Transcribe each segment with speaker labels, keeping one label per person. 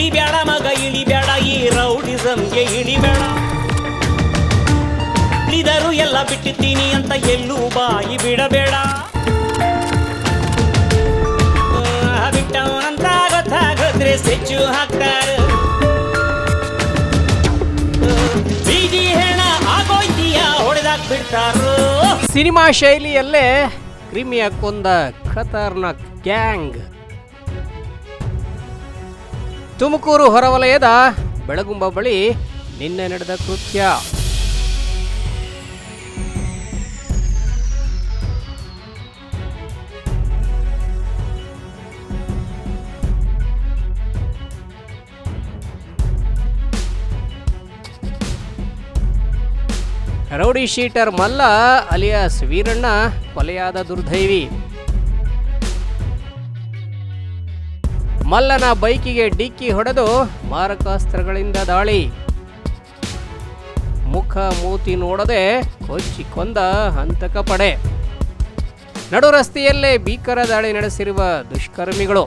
Speaker 1: ಇಳಿಬೇಡ ಮಗ ಇಳಿಬೇಡ, ಈ ರೌಡಿಸಂಗೆ ಇಳಿಬೇಡ. ಇಳಿದರು ಎಲ್ಲ ಬಿಟ್ಟಿದ್ದೀನಿ ಅಂತ ಎಲ್ಲೂ ಬಾಯಿ ಬಿಡಬೇಡ. ಬಿಟ್ಟವನಂತ ಗೊತ್ತಾಗೋದ್ರೆ ಸೆಚ್ಚು ಹಾಕ್ತಾರ. ಬೀದಿ ಹೆಣ ಆಗೋಯ್ತೀಯ ಹೊಡೆದಾಕ್ ಬಿಡ್ತಾರೋ.
Speaker 2: ಸಿನಿಮಾ ಶೈಲಿಯಲ್ಲೇ ಕ್ರಿಮಿಯ ಕೊಂದ ಖತರ್ನಾಕ್ ಗ್ಯಾಂಗ್. ತುಮಕೂರು ಹೊರವಲಯದ ಬೆಳಗುಂಬ ಬಳಿ ನಿನ್ನೆ ನಡೆದ ಕೃತ್ಯ. ರೌಡಿ ಶೀಟರ್ ಮಲ್ಲ ಅಲಿಯಾಸ್ ವೀರಣ್ಣ ಕೊಲೆಯಾದ ದುರ್ದೈವಿ. ಮಲ್ಲನ ಬೈಕಿಗೆ ಡಿಕ್ಕಿ ಹೊಡೆದು ಮಾರಕಾಸ್ತ್ರಗಳಿಂದ ದಾಳಿ. ಮುಖ ಮೂತಿ ನೋಡದೆ ಕೊಚ್ಚಿ ಕೊಂದ ಹಂತಕ ಪಡೆ. ನಡು ರಸ್ತೆಯಲ್ಲೇ ಭೀಕರ ದಾಳಿ ನಡೆಸಿರುವ ದುಷ್ಕರ್ಮಿಗಳು.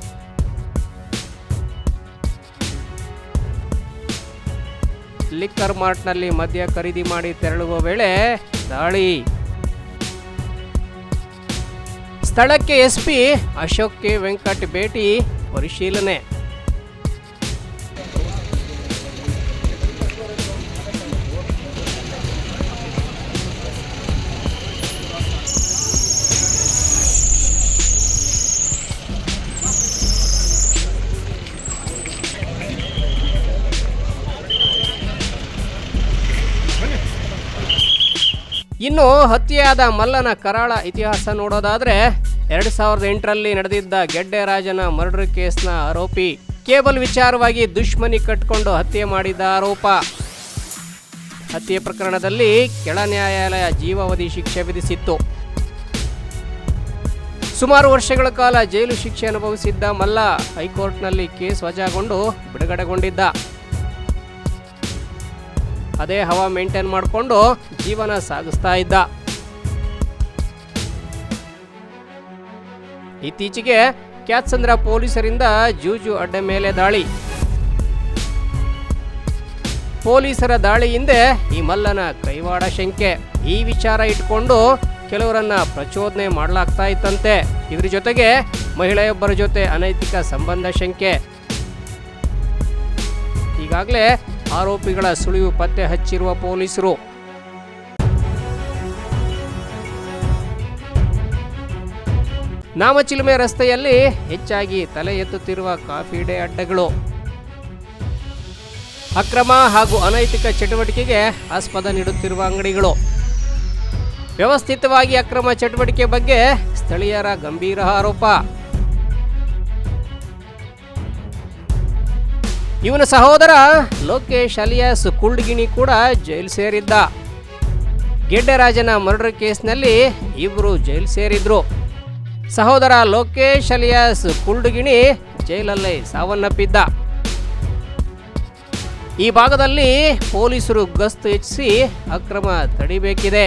Speaker 2: ಲಿಕ್ಕರ್ ಮಾರ್ಟ್ನಲ್ಲಿ ಮದ್ಯ ಖರೀದಿ ಮಾಡಿ ತೆರಳುವ ವೇಳೆ ದಾಳಿ. ಸ್ಥಳಕ್ಕೆ ಎಸ್ಪಿ ಅಶೋಕ್ ಕೆ ವೆಂಕಟ್ ಭೇಟಿ ಪರಿಶೀಲನೆ. ಇನ್ನು ಹತ್ಯೆಯಾದ ಮಲ್ಲನ ಕರಾಳ ಇತಿಹಾಸ ನೋಡೋದಾದ್ರೆ 2008ರಲ್ಲಿ ನಡೆದಿದ್ದ ಗೆಡ್ಡೆ ರಾಜನ ಮರ್ಡರ್ ಕೇಸ್ನ ಆರೋಪಿ. ಕೇಬಲ್ ವಿಚಾರವಾಗಿ ದುಶ್ಮನಿ ಕಟ್ಟಿಕೊಂಡು ಹತ್ಯೆ ಮಾಡಿದ ಆರೋಪ. ಹತ್ಯೆ ಪ್ರಕರಣದಲ್ಲಿ ಕೆಳ ನ್ಯಾಯಾಲಯ ಜೀವಾವಧಿ ಶಿಕ್ಷೆ ವಿಧಿಸಿತ್ತು. ಸುಮಾರು ವರ್ಷಗಳ ಕಾಲ ಜೈಲು ಶಿಕ್ಷೆ ಅನುಭವಿಸಿದ್ದ ಮಲ್ಲ ಹೈಕೋರ್ಟ್ನಲ್ಲಿ ಕೇಸ್ ವಜಾಗೊಂಡು ಬಿಡುಗಡೆಗೊಂಡಿದ್ದ. ಅದೇ ಹವಾ ಮೇಂಟೈನ್ ಮಾಡಿಕೊಂಡು ಜೀವನ ಸಾಗಿಸ್ತಾ ಇದ್ದ. ಇತ್ತೀಚೆಗೆ ಕ್ಯಾತ್ಸಂದ್ರ ಪೊಲೀಸರಿಂದ ಜೂಜು ಅಡ್ಡೆ ಮೇಲೆ ದಾಳಿ. ಪೊಲೀಸರ ದಾಳಿ ಹಿಂದೆ ಈ ಮಲ್ಲನ ಕೈವಾಡ ಶಂಕೆ. ಈ ವಿಚಾರ ಇಟ್ಕೊಂಡು ಕೆಲವರನ್ನ ಪ್ರಚೋದನೆ ಮಾಡಲಾಗ್ತಾ ಇತ್ತಂತೆ. ಇದ್ರ ಜೊತೆಗೆ ಮಹಿಳೆಯೊಬ್ಬರ ಜೊತೆ ಅನೈತಿಕ ಸಂಬಂಧ ಶಂಕೆ. ಈಗಾಗಲೇ ಆರೋಪಿಗಳ ಸುಳಿವು ಪತ್ತೆ ಹಚ್ಚಿರುವ ಪೊಲೀಸರು. ನಾಮಚಿಲುಮೆ ರಸ್ತೆಯಲ್ಲಿ ಹೆಚ್ಚಾಗಿ ತಲೆ ಎತ್ತುತ್ತಿರುವ ಕಾಫಿ ಡೇ ಅಡ್ಡೆಗಳು. ಅಕ್ರಮ ಹಾಗೂ ಅನೈತಿಕ ಚಟುವಟಿಕೆಗೆ ಆಸ್ಪದ ನೀಡುತ್ತಿರುವ ಅಂಗಡಿಗಳು. ವ್ಯವಸ್ಥಿತವಾಗಿ ಅಕ್ರಮ ಚಟುವಟಿಕೆ ಬಗ್ಗೆ ಸ್ಥಳೀಯರ ಗಂಭೀರ ಆರೋಪ. ಇವನ ಸಹೋದರ ಲೋಕೇಶ್ ಅಲಿಯಾಸ್ ಕುಳ್ಗಿಣಿ ಕೂಡ ಜೈಲು ಸೇರಿದ್ದ. ಗೆಡ್ಡೆ ರಾಜನ ಮರ್ಡರ್ ಕೇಸ್ನಲ್ಲಿ ಇಬ್ಬರು ಜೈಲು ಸೇರಿದ್ರು. ಸಹೋದರ ಲೋಕೇಶ್ ಅಲಿಯಾಸ್ ಕುಳ್ಗಿಣಿ ಜೈಲಲ್ಲೇ ಸಾವನ್ನಪ್ಪಿದ್ದ. ಈ ಭಾಗದಲ್ಲಿ ಪೊಲೀಸರು ಗಸ್ತು ಹೆಚ್ಚಿಸಿ ಅಕ್ರಮ ತಡಿಬೇಕಿದೆ.